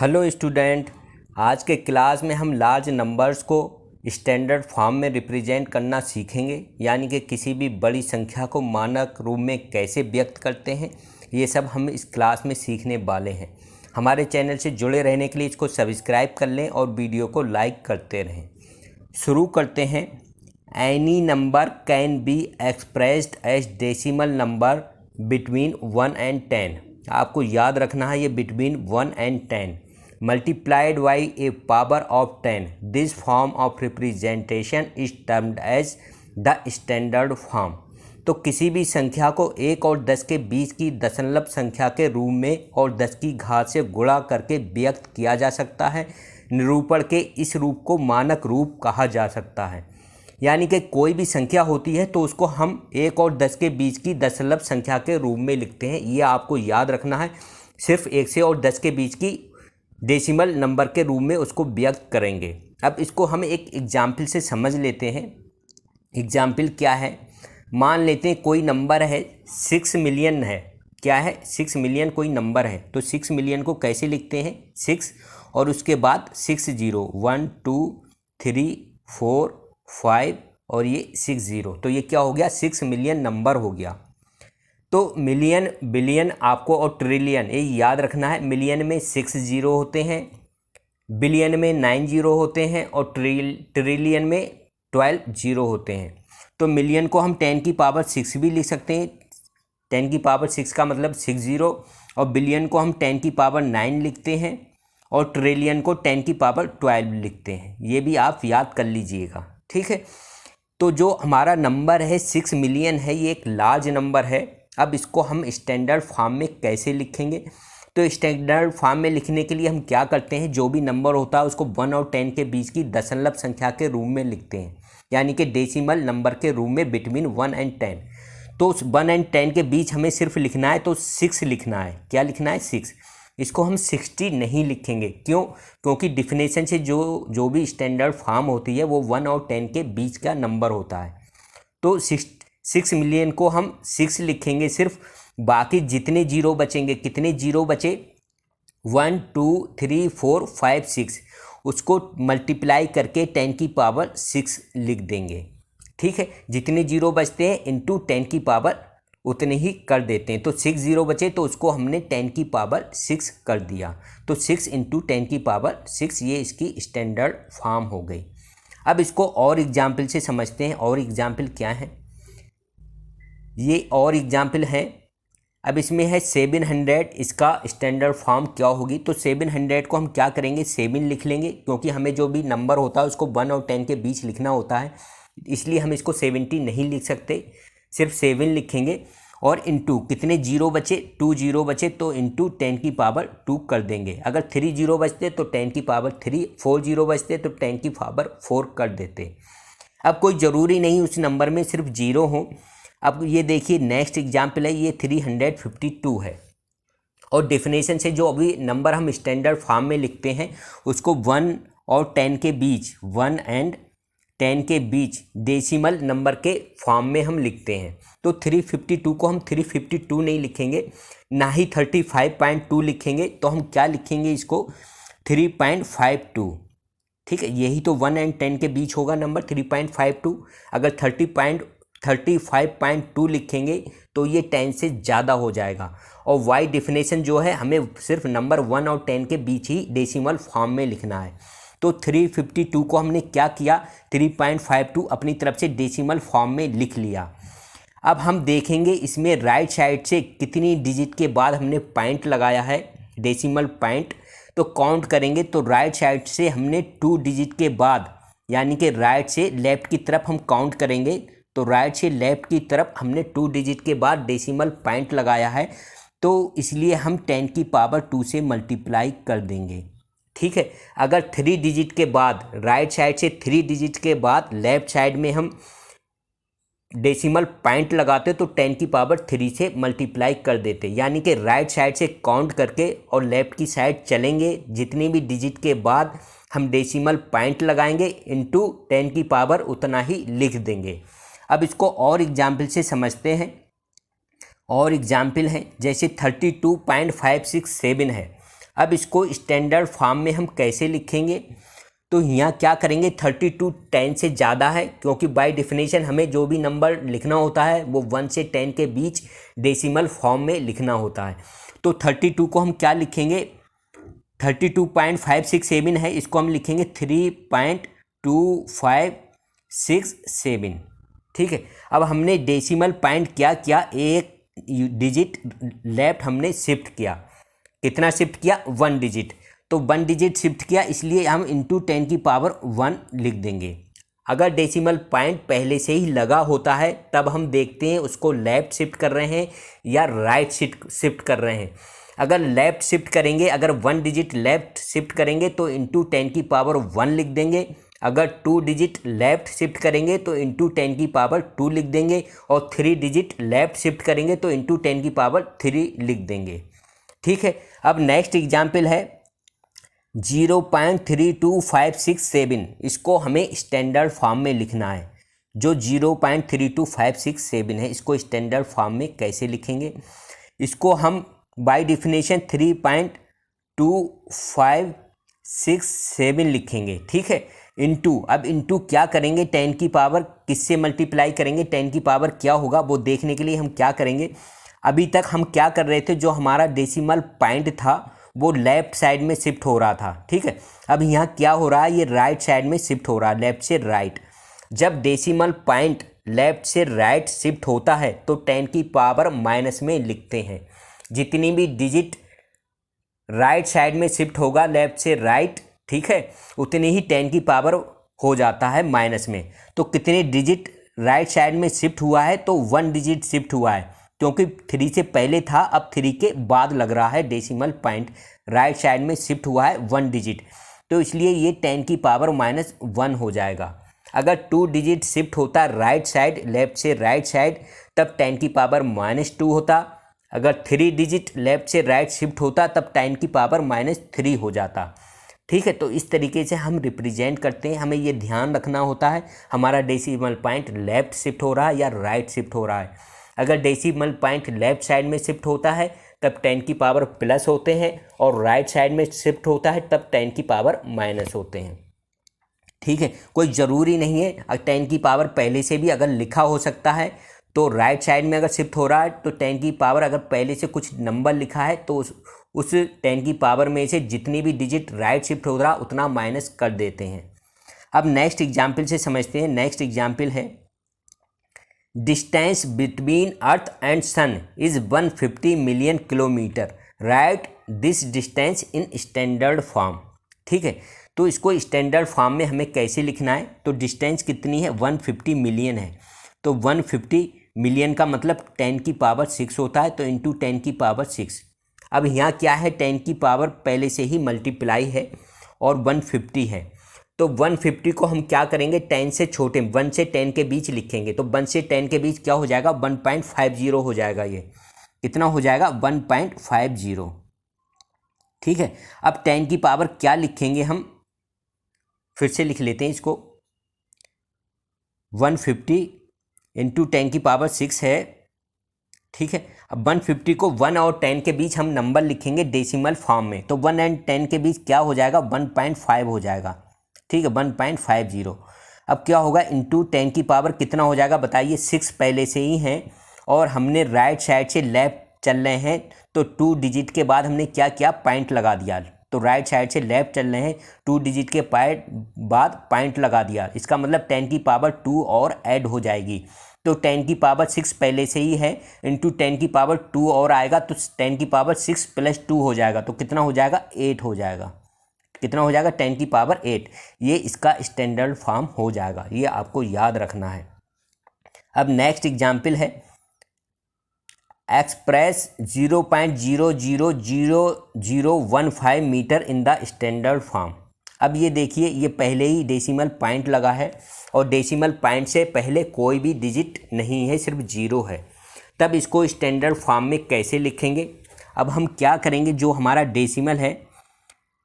Hello student, आज के class में हम लार्ज नंबर्स को स्टैंडर्ड फॉर्म में रिप्रेजेंट करना सीखेंगे। यानी कि किसी भी बड़ी संख्या को मानक रूप में कैसे व्यक्त करते हैं, ये सब हम इस क्लास में सीखने वाले हैं। हमारे चैनल से जुड़े रहने के लिए इसको सब्सक्राइब कर लें और वीडियो को लाइक करते रहें। शुरू करते हैं। Any number can be expressed as decimal number between 1 and 10। आपको याद रखना है, ये between 1 and 10 multiplied by a power of 10. This form of representation is termed as the standard form. तो किसी भी संख्या को 1 और 10 के बीच की दशमलव संख्या के रूप में और 10 की घात से गुणा करके व्यक्त किया जा सकता है। निरूपण के इस रूप को मानक रूप कहा जा सकता है। यानी कि कोई भी संख्या होती है तो उसको हम 1 और 10 के बीच की दशमलव संख्या के रूप में लिखते हैं। ये आपको याद रखना है। सिर्फ 1 से और 10 के बीच की डेसिमल नंबर के रूप में उसको व्यक्त करेंगे। अब इसको हम एक एग्जाम्पल से समझ लेते हैं। एग्जाम्पल क्या है, मान लेते हैं कोई नंबर है 6 मिलियन है। क्या है, 6 मिलियन कोई नंबर है। तो 6 मिलियन को कैसे लिखते हैं, 6 और उसके बाद 6 0, 1 2 3 4 5 और ये 6 0। तो ये क्या हो गया, 6 मिलियन नंबर हो गया। तो मिलियन, बिलियन आपको और ट्रिलियन ये याद रखना है। मिलियन में 6 जीरो होते हैं, बिलियन में 9 जीरो होते हैं और ट्रिलियन में 12 जीरो होते हैं। तो मिलियन को हम 10 की पावर 6 भी लिख सकते हैं। 10 की पावर 6 का मतलब 6 जीरो। और बिलियन को हम 10 की पावर 9 लिखते हैं और ट्रिलियन को 10 की पावर 12 लिखते हैं। ये भी आप याद कर लीजिएगा, ठीक है। तो जो हमारा नंबर है 6 मिलियन है, ये एक लार्ज नंबर है। अब इसको हम स्टैंडर्ड फॉर्म में कैसे लिखेंगे, तो स्टैंडर्ड फॉर्म में लिखने के लिए हम क्या करते हैं, जो भी नंबर होता है उसको 1 और 10 के बीच की दशमलव संख्या के रूप में लिखते हैं। यानी कि डेसिमल नंबर के रूप में बिटवीन 1 एंड 10। तो उस 1 एंड 10 के बीच हमें सिर्फ लिखना है, तो 6 लिखना है। क्या लिखना है, 6। इसको हम 60 नहीं लिखेंगे। क्यों, क्योंकि डिफिनेशन से जो भी स्टैंडर्ड फॉर्म होती है वो 1 और 10 के बीच का नंबर होता है। तो 6 मिलियन को हम 6 लिखेंगे सिर्फ। बाकी जितने जीरो बचेंगे, कितने जीरो बचे, 1 2 3 4 5 6, उसको मल्टीप्लाई करके 10 की पावर 6 लिख देंगे। ठीक है, जितने जीरो बचते हैं इंटू 10 की पावर उतने ही कर देते हैं। तो 6 जीरो बचे तो उसको हमने 10 की पावर 6 कर दिया। तो 6 इंटू 10 की पावर 6, ये इसकी स्टैंडर्ड फॉर्म हो गई। अब इसको और एग्जाम्पल से समझते हैं। और एग्जाम्पल क्या है, ये और एग्जाम्पल है। अब इसमें है 700, इसका स्टैंडर्ड फॉर्म क्या होगी। तो 700 को हम क्या करेंगे, 7 लिख लेंगे, क्योंकि हमें जो भी नंबर होता है उसको 1 और 10 के बीच लिखना होता है। इसलिए हम इसको 70 नहीं लिख सकते, सिर्फ 7 लिखेंगे। और इंटू कितने जीरो बचे, 2 जीरो बचे, तो इंटू 10 की पावर 2 कर देंगे। अगर 3 जीरो बचते तो 10 की पावर 3, 4 जीरो बचते तो 10 की पावर 4 कर देते। अब कोई ज़रूरी नहीं उस नंबर में सिर्फ जीरो हो। अब ये देखिए नेक्स्ट एग्जाम्पल है, ये 352 है। और डेफिनेशन से जो अभी नंबर हम स्टैंडर्ड फॉर्म में लिखते हैं उसको 1 और 10 के बीच, 1 एंड 10 के बीच डेसिमल नंबर के फॉर्म में हम लिखते हैं। तो 352 को हम 352 नहीं लिखेंगे, ना ही 35.2 लिखेंगे। तो हम क्या लिखेंगे, इसको 3.52। ठीक है, यही तो 1 एंड 10 के बीच होगा नंबर 3.52। अगर 35.2 लिखेंगे तो ये 10 से ज़्यादा हो जाएगा। और वाई डिफिनेशन जो है, हमें सिर्फ नंबर 1 और 10 के बीच ही डेसिमल फॉर्म में लिखना है। तो 352 को हमने क्या किया, 3.52 अपनी तरफ से डेसिमल फॉर्म में लिख लिया। अब हम देखेंगे इसमें राइट साइड से कितनी डिजिट के बाद हमने पॉइंट लगाया है, डेसिमल पॉइंट। तो काउंट करेंगे तो राइट साइड से हमने 2 डिजिट के बाद, यानी कि राइट से लेफ्ट की तरफ हम काउंट करेंगे। तो राइट से लेफ्ट की तरफ हमने 2 डिजिट के बाद डेसिमल पॉइंट लगाया है, तो इसलिए हम 10 की पावर 2 से मल्टीप्लाई कर देंगे। ठीक है, अगर 3 डिजिट के बाद, राइट साइड से 3 डिजिट के बाद लेफ्ट साइड में हम डेसिमल पॉइंट लगाते तो 10 की पावर 3 से मल्टीप्लाई कर देते। यानी कि राइट साइड से काउंट करके और लेफ्ट की साइड चलेंगे, जितने भी डिजिट के बाद हम डेसिमल पॉइंट लगाएंगे इंटू 10 की पावर उतना ही लिख देंगे। अब इसको और एग्जाम्पल से समझते हैं। और एग्जाम्पल है जैसे 32.567 है। अब इसको स्टैंडर्ड फॉर्म में हम कैसे लिखेंगे, तो यहाँ क्या करेंगे, 32 10 से ज़्यादा है, क्योंकि बाय डेफिनेशन हमें जो भी नंबर लिखना होता है वो 1 से 10 के बीच डेसिमल फॉर्म में लिखना होता है। तो 32 को हम क्या लिखेंगे, 32.567 है, इसको हम लिखेंगे 3.2567। ठीक है, अब हमने डेसिमल पॉइंट क्या किया, एक डिजिट लेफ्ट हमने शिफ्ट किया। कितना शिफ्ट किया, 1 डिजिट। तो 1 डिजिट शिफ्ट किया, इसलिए हम इंटू 10 की पावर 1 लिख देंगे। अगर डेसिमल पॉइंट पहले से ही लगा होता है तब हम देखते हैं उसको लेफ्ट शिफ्ट कर रहे हैं या राइट शिफ्ट कर रहे हैं। अगर लेफ्ट शिफ्ट करेंगे, अगर 1 डिजिट लेफ्ट शिफ्ट करेंगे तो इंटू 10 की पावर 1 लिख देंगे। अगर 2 डिजिट लेफ्ट शिफ्ट करेंगे तो इंटू 10 की पावर 2 लिख देंगे, और 3 डिजिट लेफ्ट शिफ्ट करेंगे तो इंटू 10 की पावर 3 लिख देंगे। ठीक है, अब नेक्स्ट एग्जाम्पल है 0.32567। इसको हमें स्टैंडर्ड फॉर्म में लिखना है। जो 0.32567 है, इसको स्टैंडर्ड फॉर्म में कैसे लिखेंगे, इसको हम बाय डेफिनेशन 3.2567 लिखेंगे। ठीक है, इंटू, अब इंटू क्या करेंगे, 10 की पावर किससे मल्टीप्लाई करेंगे, 10 की पावर क्या होगा वो देखने के लिए हम क्या करेंगे, अभी तक हम क्या कर रहे थे, जो हमारा डेसिमल पॉइंट था वो लेफ्ट साइड में शिफ्ट हो रहा था। ठीक है, अब यहाँ क्या हो रहा है, ये राइट साइड में शिफ्ट हो रहा है, लेफ्ट से राइट। जब डेसिमल पॉइंट लेफ्ट से राइट शिफ्ट होता है तो 10 की पावर माइनस में लिखते हैं। जितनी भी डिजिट राइट साइड में शिफ्ट होगा लेफ्ट से राइट, ठीक है, उतनी ही 10 की पावर हो जाता है माइनस में। तो कितने डिजिट राइट साइड में शिफ्ट हुआ है, तो 1 डिजिट शिफ्ट हुआ है, क्योंकि 3 से पहले था, अब 3 के बाद लग रहा है डेसिमल पॉइंट, राइट साइड में शिफ्ट हुआ है 1 डिजिट, तो इसलिए ये 10 की पावर -1 हो जाएगा। अगर 2 डिजिट शिफ्ट होता राइट साइड, लेफ्ट से राइट साइड, तब 10 की पावर -2 होता। अगर 3 डिजिट लेफ्ट से राइट शिफ्ट होता तब 10 की पावर -3 हो जाता। ठीक है, तो इस तरीके से हम रिप्रेजेंट करते हैं। हमें ये ध्यान रखना होता है हमारा डेसिमल पॉइंट लेफ्ट शिफ्ट हो रहा है या राइट शिफ्ट हो रहा है। अगर डेसिमल पॉइंट लेफ्ट साइड में शिफ्ट होता है तब 10 की पावर प्लस होते हैं, और राइट साइड में शिफ्ट होता है तब 10 की पावर माइनस होते हैं। ठीक है, कोई ज़रूरी नहीं है, 10 की पावर पहले से भी अगर लिखा हो सकता है, तो राइट साइड में अगर शिफ्ट हो रहा है तो 10 की पावर अगर पहले से कुछ नंबर लिखा है तो उस 10 की पावर में से जितनी भी डिजिट राइट शिफ्ट हो रहा उतना माइनस कर देते हैं। अब नेक्स्ट एग्जाम्पल से समझते हैं। नेक्स्ट एग्जाम्पल है distance between earth and sun is 150 million kilometre, right this distance in standard form. ठीक है, तो इसको स्टैंडर्ड फॉर्म में हमें कैसे लिखना है, तो डिस्टेंस कितनी है, 150 मिलियन है, तो 150 मिलियन का मतलब 10 की पावर 6 होता है, तो इंटू 10 की पावर 6। अब यहाँ क्या है, 10 की पावर पहले से ही मल्टीप्लाई है और 150 है, तो 150 को हम क्या करेंगे, 10 से छोटे 1 से 10 के बीच लिखेंगे, तो 1 से 10 के बीच क्या हो जाएगा, 1.50 हो जाएगा। ये कितना हो जाएगा, 1.50। ठीक है, अब 10 की पावर क्या लिखेंगे, हम फिर से लिख लेते हैं इसको, 150 इंटू 10 की पावर 6 है। ठीक है, अब 150 को 1 और 10 के बीच हम नंबर लिखेंगे डेसिमल फॉर्म में, तो 1 एंड 10 के बीच क्या हो जाएगा, 1.5 हो जाएगा। ठीक है, 1.50। अब क्या होगा, इंटू 10 की पावर कितना हो जाएगा बताइए, 6 पहले से ही हैं और हमने राइट साइड से लेफ्ट चल रहे हैं, तो 2 डिजिट के बाद हमने क्या किया, पॉइंट लगा दिया, तो राइट साइड से लेफ्ट चल रहे हैं, 2 डिजिट के बाद पॉइंट लगा दिया, इसका मतलब 10 की पावर 2 और ऐड हो जाएगी, तो 10 की पावर 6 पहले से ही है, इंटू 10 की पावर 2 और आएगा, तो 10 की पावर 6 + 2 हो जाएगा, तो कितना हो जाएगा, 8 हो जाएगा। कितना हो जाएगा, 10 की पावर 8। ये इसका स्टैंडर्ड फॉर्म हो जाएगा, ये आपको याद रखना है। अब नेक्स्ट एग्जाम्पल है express 0.0000015 metre in the standard form. अब ये देखिए, ये पहले ही डेसिमल पॉइंट लगा है और डेसिमल पॉइंट से पहले कोई भी डिजिट नहीं है, सिर्फ 0 है, तब इसको स्टैंडर्ड फॉर्म में कैसे लिखेंगे। अब हम क्या करेंगे, जो हमारा डेसिमल है,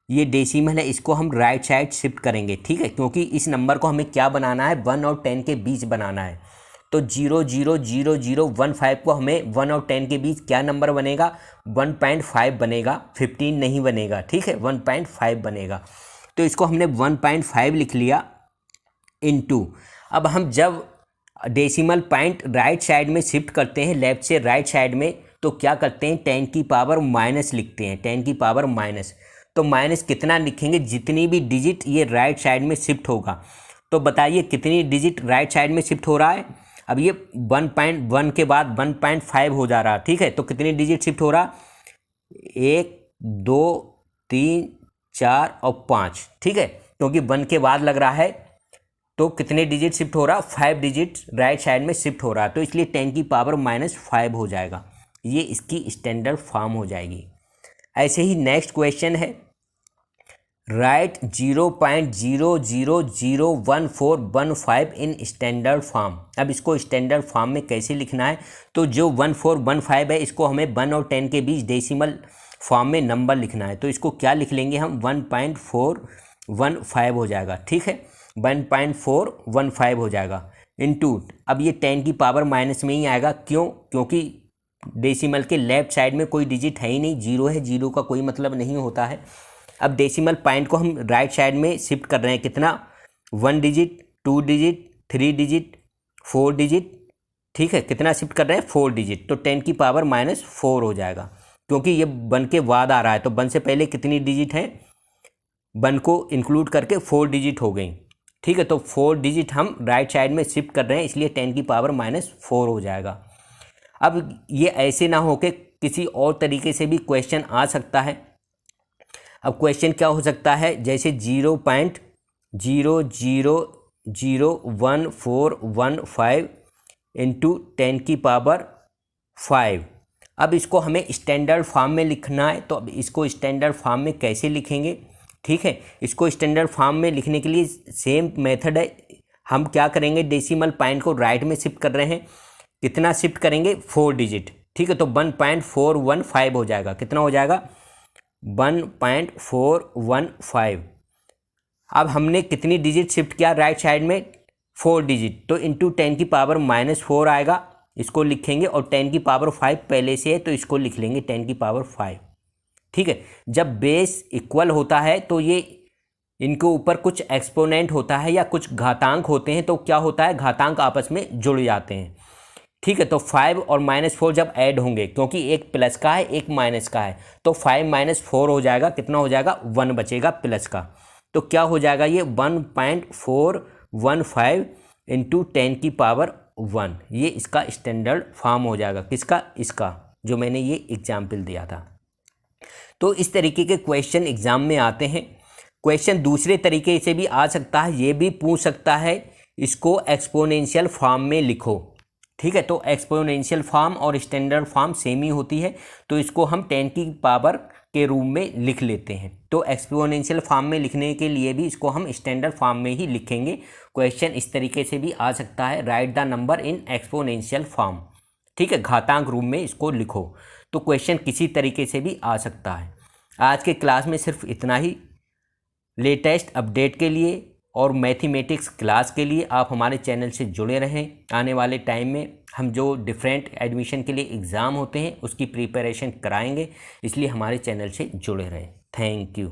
ये डेसिमल है, इसको हम राइट साइड शिफ्ट करेंगे। ठीक है, क्योंकि इस नंबर को हमें क्या बनाना है, 1 और 10 के बीच बनाना है, तो 0.000015 को हमें 1 और 10 के बीच क्या नंबर बनेगा, 1.5 बनेगा, 15 नहीं बनेगा, ठीक है, 1.5 बनेगा। तो इसको हमने 1.5 लिख लिया इनटू, अब हम जब डेसिमल पॉइंट राइट साइड में शिफ्ट करते हैं, लेफ्ट से राइट साइड में, तो क्या करते हैं, 10 की पावर माइनस लिखते हैं, 10 की पावर माइनस। तो माइनस कितना लिखेंगे, जितनी भी डिजिट ये राइट साइड में शिफ्ट होगा। तो बताइए कितनी डिजिट राइट साइड में शिफ्ट हो रहा है। अब ये 1.1 के बाद 1.5 हो जा रहा, ठीक है, तो कितनी डिजिट शिफ्ट हो रहा, 1 2 3 4 और 5, ठीक है, क्योंकि 1 के बाद लग रहा है, तो कितने डिजिट शिफ्ट हो रहा, 5 डिजिट राइट साइड में शिफ्ट हो रहा है, तो इसलिए 10 की पावर -5 हो जाएगा। ये इसकी स्टैंडर्ड फॉर्म हो जाएगी। ऐसे ही नेक्स्ट क्वेश्चन है, राइट 0.00001415 इन स्टैंडर्ड फॉर्म। अब इसको स्टैंडर्ड फॉर्म में कैसे लिखना है, तो जो 1415 है इसको हमें 1 और 10 के बीच डेसिमल फॉर्म में नंबर लिखना है। तो इसको क्या लिख लेंगे हम, 1.415 हो जाएगा, ठीक है, 1.415 हो जाएगा इनटू, अब ये 10 की पावर माइनस में ही आएगा, क्यों, क्योंकि डेसिमल के लेफ्ट साइड में कोई डिजिट है ही नहीं, जीरो है, जीरो का कोई मतलब नहीं होता है। अब डेसिमल पॉइंट को हम राइट साइड में शिफ्ट कर रहे हैं, कितना, 1 डिजिट, 2 डिजिट, 3 डिजिट, 4 डिजिट, ठीक है, कितना शिफ्ट कर रहे हैं, 4 डिजिट, तो 10 की पावर -4 हो जाएगा, क्योंकि ये 1 के बाद आ रहा है, तो 1 से पहले कितनी डिजिट है, 1 को इंक्लूड करके 4 डिजिट हो गई, ठीक है, तो 4 डिजिट हम राइट साइड में शिफ्ट कर रहे हैं, इसलिए 10 की पावर -4 हो जाएगा। अब ये ऐसे ना हो के किसी और तरीके से भी क्वेश्चन आ सकता है। अब क्वेश्चन क्या हो सकता है, जैसे 0.000115 इंटू 10 की पावर 5। अब इसको हमें स्टैंडर्ड फॉर्म में लिखना है, तो अब इसको स्टैंडर्ड फॉर्म में कैसे लिखेंगे, ठीक है, इसको स्टैंडर्ड फॉर्म में लिखने के लिए सेम मेथड है। हम क्या करेंगे, डेसिमल पॉइंट को राइट में शिफ्ट कर रहे हैं, कितना शिफ्ट करेंगे, 4 डिजिट, ठीक है, तो 1.415 हो जाएगा, कितना हो जाएगा, 1.415। अब हमने कितनी डिजिट शिफ्ट किया राइट साइड में, 4 डिजिट, तो इंटू 10 की पावर -4 आएगा, इसको लिखेंगे, और 10 की पावर 5 पहले से है तो इसको लिख लेंगे 10 की पावर 5, ठीक है। जब बेस इक्वल होता है तो ये इनके ऊपर कुछ एक्सपोनेंट होता है या कुछ घातांक होते हैं, तो क्या होता है, घातांक आपस में जुड़ जाते हैं, ठीक है। तो 5 और -4 जब ऐड होंगे, क्योंकि एक प्लस का है एक माइनस का है, तो 5 - 4 हो जाएगा, कितना हो जाएगा, 1 बचेगा प्लस का, तो क्या हो जाएगा, ये 1.415 इंटू 10 की पावर 1, ये इसका स्टैंडर्ड फॉर्म हो जाएगा, किसका, इसका, जो मैंने ये एग्जाम्पल दिया था। तो इस तरीके के क्वेश्चन एग्जाम में आते हैं। क्वेश्चन दूसरे तरीके से भी आ सकता है, ये भी पूछ सकता है, इसको एक्सपोनेंशियल फॉर्म में लिखो, ठीक है। तो एक्सपोनेंशियल फॉर्म और स्टैंडर्ड फॉर्म सेम ही होती है, तो इसको हम 10 की पावर के रूप में लिख लेते हैं। तो एक्सपोनेंशियल फॉर्म में लिखने के लिए भी इसको हम स्टैंडर्ड फॉर्म में ही लिखेंगे। क्वेश्चन इस तरीके से भी आ सकता है, right the number in exponential form, ठीक है, घातांक रूप में इसको लिखो। तो क्वेश्चन किसी तरीके से भी आ सकता है। आज के क्लास में सिर्फ इतना ही। लेटेस्ट अपडेट के लिए और मैथमेटिक्स क्लास के लिए आप हमारे चैनल से जुड़े रहें। आने वाले टाइम में हम जो डिफरेंट एडमिशन के लिए एग्ज़ाम होते हैं उसकी प्रिपरेशन कराएंगे, इसलिए हमारे चैनल से जुड़े रहें। Thank you.